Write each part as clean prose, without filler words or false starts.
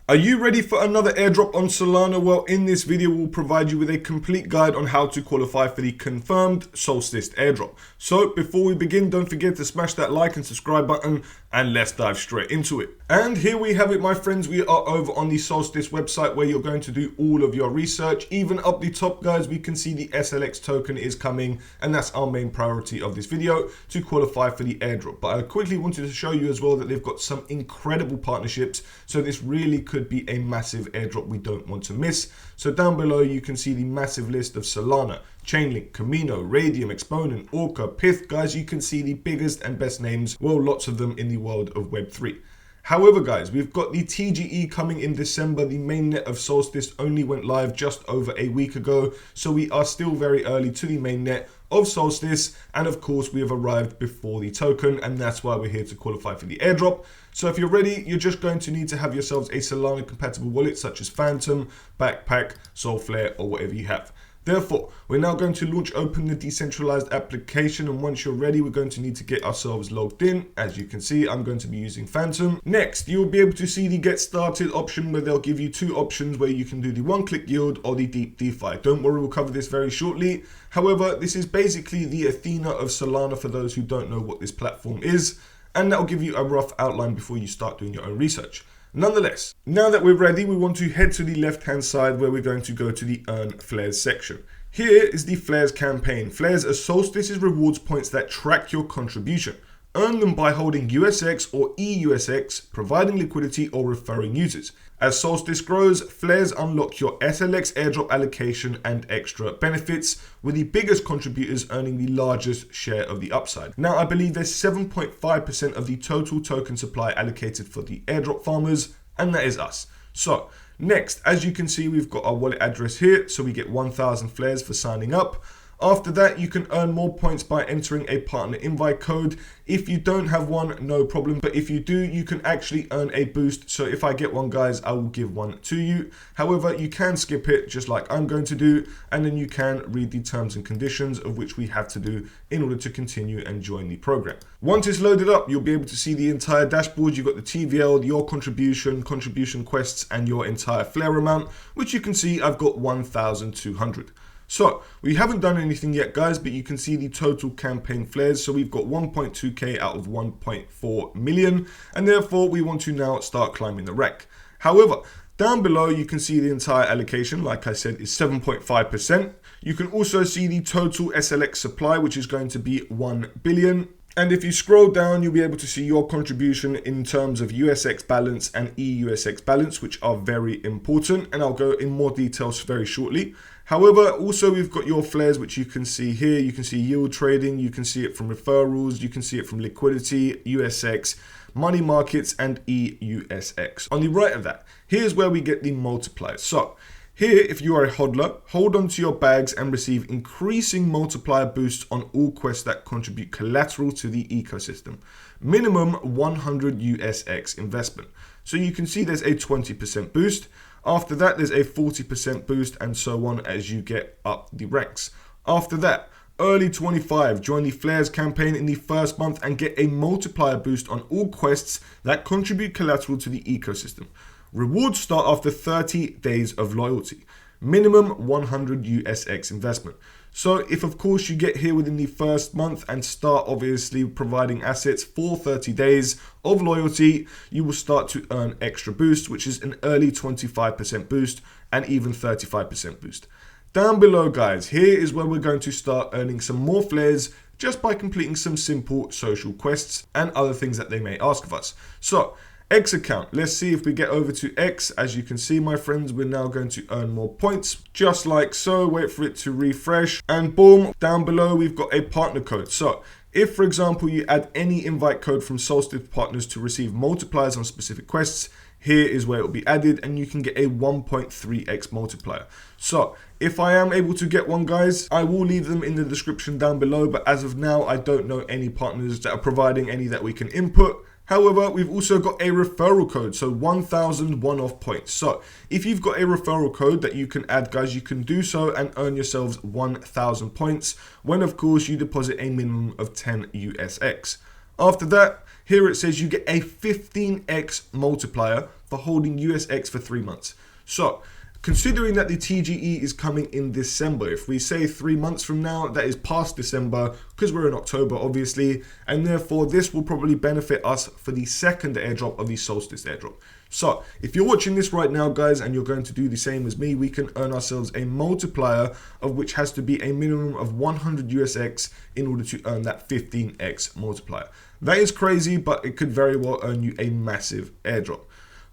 Are you ready for another airdrop on Solana? Well, in this video, we'll provide you with a complete guide on how to qualify for the confirmed Solstice Airdrop. So before we begin, don't forget to smash that like and subscribe button, and let's dive straight into it. And here we have it, my friends. We are over on the Solstice website where you're going to do all of your research. Even up the top, guys, we can see the SLX token is coming, and that's our main priority of this video, to qualify for the airdrop. But I quickly wanted to show you as well that they've got some incredible partnerships, so this really could be a massive airdrop we don't want to miss. So down below you can see the massive list of Solana, Chainlink, Camino, Radium, Exponent, Orca, Pyth. Guys, you can see the biggest and best names, well, lots of them in the world of Web3. However, guys, we've got the TGE coming in December. The mainnet of Solstice only went live just over a week ago, so we are still very early to the mainnet of Solstice, and of course we have arrived before the token, and that's why we're here to qualify for the airdrop. So if you're ready, you're just going to need to have yourselves a Solana compatible wallet such as Phantom, Backpack, Solflare, or whatever you have. Therefore, we're now going to launch open the decentralized application, and once you're ready, we're going to need to get ourselves logged in. As you can see, I'm going to be using Phantom. Next, you'll be able to see the get started option where they'll give you two options where you can do the one-click yield or the deep DeFi. Don't worry, we'll cover this very shortly. However, this is basically the Athena of Solana for those who don't know what this platform is, and that'll give you a rough outline before you start doing your own research. Nonetheless, now that we're ready, we want to head to the left-hand side where we're going to go to the Earn Flares section. Here is the Flares campaign. Flares are Solstice's rewards points that track your contribution. Earn them by holding USX or EUSX, providing liquidity or referring users. As Solstice grows, Flares unlock your SLX airdrop allocation and extra benefits, with the biggest contributors earning the largest share of the upside. Now, I believe there's 7.5% of the total token supply allocated for the airdrop farmers, and that is us. So, next, as you can see, we've got our wallet address here, so we get 1,000 Flares for signing up. After that, you can earn more points by entering a partner invite code. If you don't have one, no problem. But if you do, you can actually earn a boost. So if I get one, guys, I will give one to you. However, you can skip it just like I'm going to do. And then you can read the terms and conditions of which we have to do in order to continue and join the program. Once it's loaded up, you'll be able to see the entire dashboard. You've got the TVL, your contribution quests, and your entire flare amount, which you can see I've got 1,200. So we haven't done anything yet, guys, but you can see the total campaign flares. So we've got 1.2k out of 1.4 million, and therefore we want to now start climbing the rack. However, down below you can see the entire allocation, like I said, is 7.5%. You can also see the total SLX supply, which is going to be 1 billion. And if you scroll down, you'll be able to see your contribution in terms of USX balance and EUSX balance, which are very important. And I'll go in more details very shortly. However, also we've got your flares, which you can see here. You can see yield trading, you can see it from referrals, you can see it from liquidity, USX, money markets, and EUSX. On the right of that, here's where we get the multipliers. So here, if you are a hodler, hold on to your bags and receive increasing multiplier boosts on all quests that contribute collateral to the ecosystem. Minimum 100 USX investment. So you can see there's a 20% boost. After that, there's a 40% boost, and so on as you get up the ranks. After that, early 25, join the Flares campaign in the first month and get a multiplier boost on all quests that contribute collateral to the ecosystem. Rewards start after 30 days of loyalty. Minimum 100 USX investment. So if of course you get here within the first month and start obviously providing assets for 30 days of loyalty, you will start to earn extra boost, which is an early 25% boost and even 35% boost. Down below, guys, here is where we're going to start earning some more flares just by completing some simple social quests and other things that they may ask of us. So X account, let's see if we get over to X. As you can see, my friends, we're now going to earn more points, just like so. Wait for it to refresh, and boom, down below we've got a partner code. So if, for example, you add any invite code from Solstice partners to receive multipliers on specific quests, here is where it will be added, and you can get a 1.3x multiplier. So if I am able to get one, guys, I will leave them in the description down below, but as of now, I don't know any partners that are providing any that we can input. However, we've also got a referral code, so 1,000 one-off points. So if you've got a referral code that you can add, guys, you can do so and earn yourselves 1,000 points when, of course, you deposit a minimum of 10 USX. After that, here it says you get a 15x multiplier for holding USX for 3 months. So, considering that the TGE is coming in December, if we say 3 months from now, that is past December, because we're in October, obviously, and therefore this will probably benefit us for the second airdrop of the Solstice Airdrop. So, if you're watching this right now, guys, and you're going to do the same as me, we can earn ourselves a multiplier of which has to be a minimum of 100 USX in order to earn that 15x multiplier. That is crazy, but it could very well earn you a massive airdrop.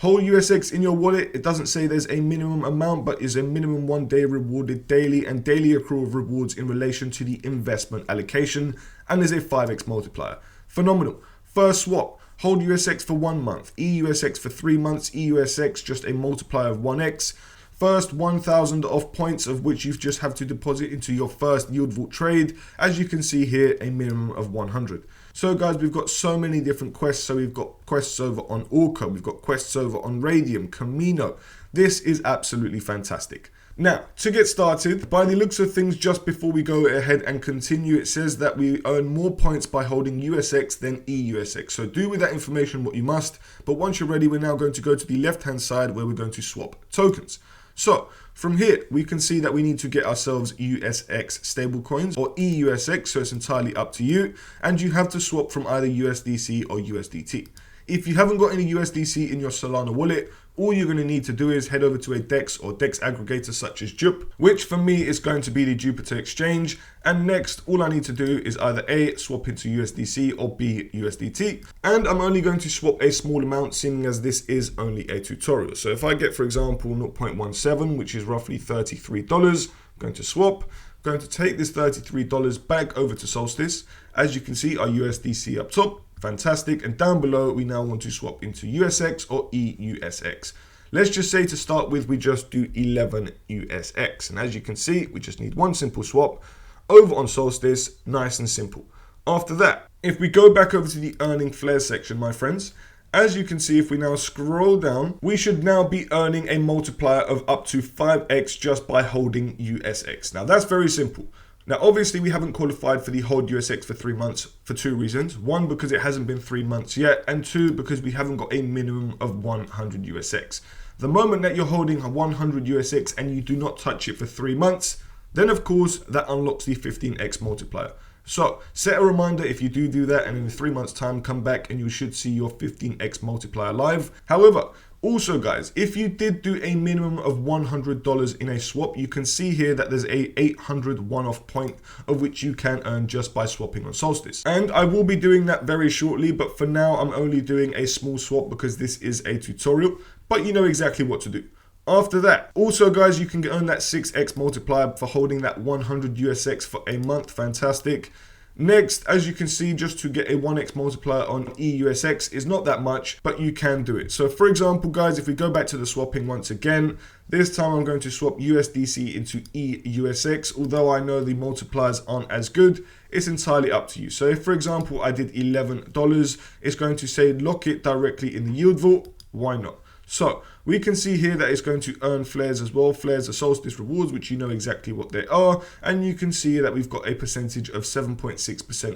Hold USX in your wallet. It doesn't say there's a minimum amount, but is a minimum 1 day rewarded daily and daily accrual of rewards in relation to the investment allocation, and there's a 5x multiplier. Phenomenal. First swap. Hold USX for 1 month, EUSX for 3 months, EUSX just a multiplier of 1x. First 1,000 of points of which you just have to deposit into your first yield vault trade. As you can see here, a minimum of 100. So guys, we've got so many different quests. So we've got quests over on Orca, we've got quests over on Radium, Camino. This is absolutely fantastic. Now, to get started, by the looks of things, just before we go ahead and continue, it says that we earn more points by holding USX than EUSX. So do with that information what you must. But once you're ready, we're now going to go to the left-hand side where we're going to swap tokens. So from here, we can see that we need to get ourselves USX stablecoins or EUSX, so it's entirely up to you. And you have to swap from either USDC or USDT. If you haven't got any USDC in your Solana wallet, all you're going to need to do is head over to a DEX or DEX aggregator such as Jup, which for me is going to be the Jupiter exchange. And next, all I need to do is either A, swap into USDC or B, USDT. And I'm only going to swap a small amount, seeing as this is only a tutorial. So if I get, for example, 0.17, which is roughly $33, I'm going to swap. I'm going to take this $33 back over to Solstice. As you can see, our USDC up top. Fantastic. And down below, we now want to swap into USX or EUSX. Let's just say to start with, we just do 11 USX. And as you can see, we just need one simple swap over on Solstice. Nice and simple. After that, if we go back over to the earning flares section, my friends, as you can see, if we now scroll down, we should now be earning a multiplier of up to 5x just by holding USX. Now, that's very simple. Now, obviously, we haven't qualified for the hold USX for 3 months for 2 reasons. 1, because it hasn't been 3 months yet. And 2, because we haven't got a minimum of 100 USX. The moment that you're holding 100 USX and you do not touch it for 3 months, then of course, that unlocks the 15x multiplier. So set a reminder if you do that, and in 3 months time, come back and you should see your 15x multiplier live. However, also guys, if you did do a minimum of $100 in a swap, you can see here that there's a 800 one-off point of which you can earn just by swapping on Solstice. And I will be doing that very shortly, but for now I'm only doing a small swap because this is a tutorial, but you know exactly what to do. After that, also guys, you can earn that 6x multiplier for holding that 100 USX for a month. Fantastic. Next, as you can see, just to get a 1x multiplier on EUSX is not that much, but you can do it. So for example, guys, if we go back to the swapping once again, this time I'm going to swap USDC into EUSX. Although I know the multipliers aren't as good, it's entirely up to you. So if, for example, I did $11, it's going to say lock it directly in the yield vault. Why not? So we can see here that it's going to earn flares as well. Flares are Solstice rewards, which you know exactly what they are. And you can see that we've got a percentage of 7.6%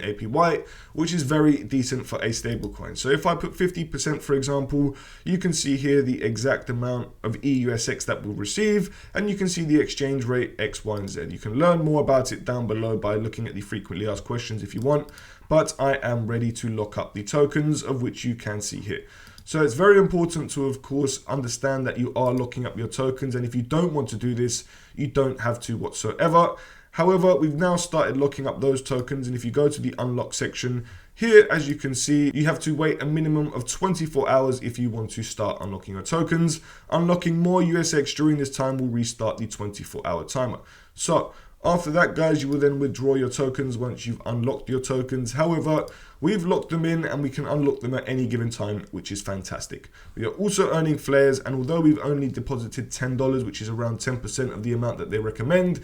APY, which is very decent for a stablecoin. So if I put 50%, for example, you can see here the exact amount of EUSX that we'll receive. And you can see the exchange rate X, Y, and Z. You can learn more about it down below by looking at the frequently asked questions if you want. But I am ready to lock up the tokens, of which you can see here. So it's very important to, of course, understand that you are locking up your tokens. And if you don't want to do this, you don't have to whatsoever. However, we've now started locking up those tokens. And if you go to the unlock section here, as you can see, you have to wait a minimum of 24 hours if you want to start unlocking your tokens. Unlocking more USX during this time will restart the 24-hour timer. So after that, guys, you will then withdraw your tokens once you've unlocked your tokens. However, we've locked them in and we can unlock them at any given time, which is fantastic. We are also earning flares, and although we've only deposited $10, which is around 10% of the amount that they recommend,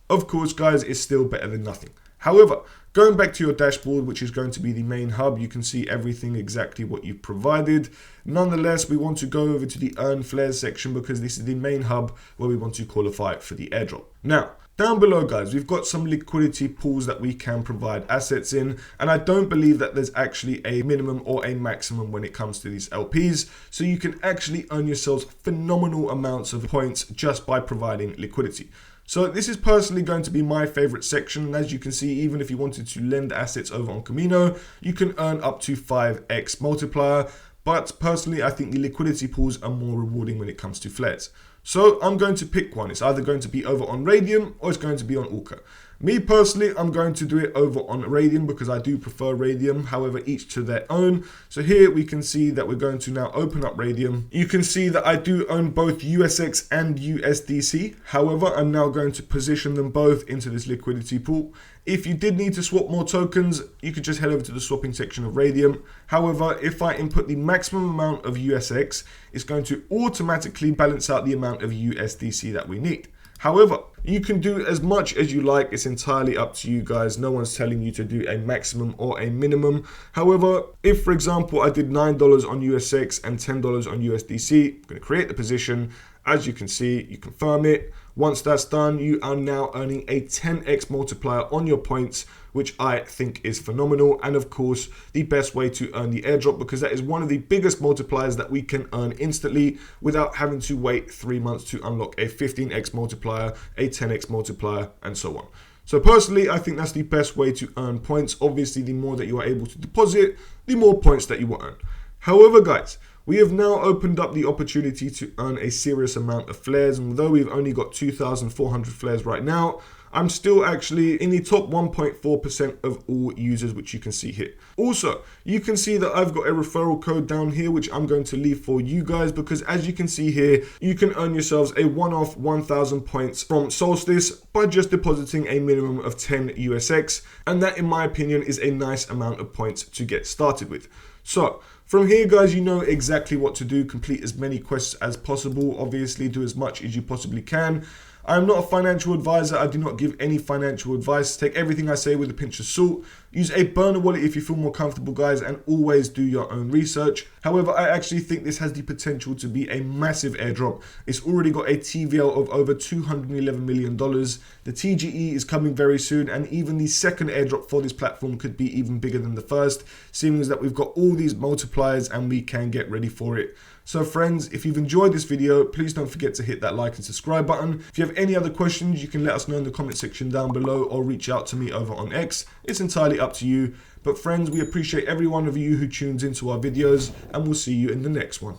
of course, guys, it's still better than nothing. However, going back to your dashboard, which is going to be the main hub, you can see everything exactly what you've provided. Nonetheless, we want to go over to the earn flares section because this is the main hub where we want to qualify for the airdrop. Now, Down below, guys, we've got some liquidity pools that we can provide assets in, and I don't believe that there's actually a minimum or a maximum when it comes to these LPs, so you can actually earn yourselves phenomenal amounts of points just by providing liquidity. So this is personally going to be my favorite section, and as you can see, even if you wanted to lend assets over on Camino, you can earn up to 5x multiplier, but personally I think the liquidity pools are more rewarding when it comes to flares. So I'm going to pick one. It's either going to be over on Radium or it's going to be on Orca. Me personally, I'm going to do it over on Radium because I do prefer Radium, however, each to their own. So here we can see that we're going to now open up Radium. You can see that I do own both USX and USDC. However, I'm now going to position them both into this liquidity pool. If you did need to swap more tokens, you could just head over to the swapping section of Radium. However, if I input the maximum amount of USX, it's going to automatically balance out the amount of USDC that we need. However, you can do as much as you like. It's entirely up to you guys. No one's telling you to do a maximum or a minimum. However, if for example, I did $9 on USX and $10 on USDC, I'm going to create the position. As you can see, you confirm it. Once that's done, you are now earning a 10x multiplier on your points, which I think is phenomenal. And of course, the best way to earn the airdrop, because that is one of the biggest multipliers that we can earn instantly without having to wait 3 months to unlock a 15x multiplier, a 10x multiplier, and so on. So personally, I think that's the best way to earn points. Obviously, the more that you are able to deposit, the more points that you will earn. However, guys, we have now opened up the opportunity to earn a serious amount of flares, and although we've only got 2,400 flares right now, I'm still actually in the top 1.4% of all users, which you can see here. Also, you can see that I've got a referral code down here, which I'm going to leave for you guys, because as you can see here, you can earn yourselves a one-off 1,000 points from Solstice by just depositing a minimum of 10 USX. And that, in my opinion, is a nice amount of points to get started with. So from here, guys, you know exactly what to do. Complete as many quests as possible. Obviously, do as much as you possibly can. I'm not a financial advisor. I do not give any financial advice. Take everything I say with a pinch of salt. Use a burner wallet if you feel more comfortable, guys, and always do your own research. However, I actually think this has the potential to be a massive airdrop. It's already got a TVL of over $211 million. The TGE is coming very soon, and even the second airdrop for this platform could be even bigger than the first, seeing as that we've got all these multipliers and we can get ready for it. So friends, if you've enjoyed this video, please don't forget to hit that like and subscribe button. If you have any other questions, you can let us know in the comment section down below or reach out to me over on X. It's entirely up to you. But friends, we appreciate every one of you who tunes into our videos, and we'll see you in the next one.